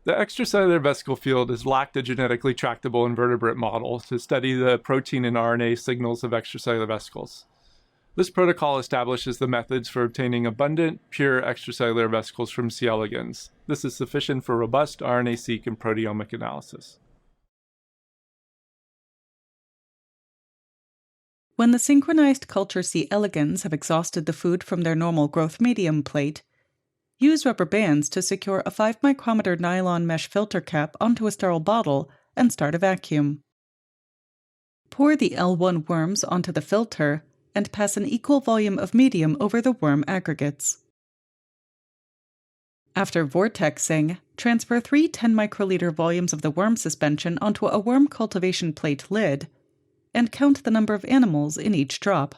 The extracellular vesicle field has lacked a genetically tractable invertebrate model to study the protein and RNA signals of extracellular vesicles. This protocol establishes the methods for obtaining abundant, pure extracellular vesicles from C. elegans. This is sufficient for robust RNA-seq and proteomic analysis. When the synchronized culture C. elegans have exhausted the food from their normal growth medium plate, use rubber bands to secure a 5 micrometer nylon mesh filter cap onto a sterile bottle and start a vacuum. Pour the L1 worms onto the filter and pass an equal volume of medium over the worm aggregates. After vortexing, transfer 3 10 microliter volumes of the worm suspension onto a worm cultivation plate lid and count the number of animals in each drop.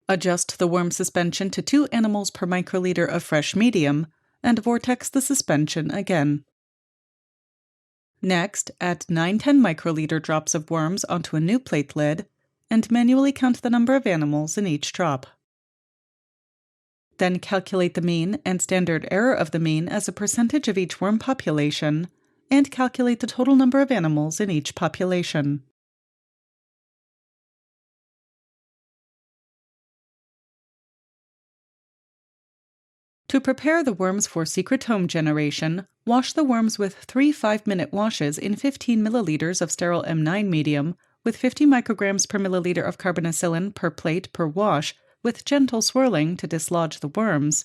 Adjust the worm suspension to 2 animals per microliter of fresh medium and vortex the suspension again. Next, add 9-10 microliter drops of worms onto a new plate lid and manually count the number of animals in each drop. Then calculate the mean and standard error of the mean as a percentage of each worm population and calculate the total number of animals in each population. To prepare the worms for secretome generation, wash the worms with 3 5-minute washes in 15 milliliters of sterile M9 medium with 50 micrograms per milliliter of carbonicillin per plate per wash with gentle swirling to dislodge the worms,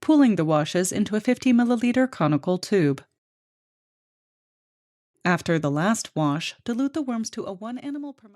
pooling the washes into a 50 milliliter conical tube. After the last wash, dilute the worms to a 1 animal per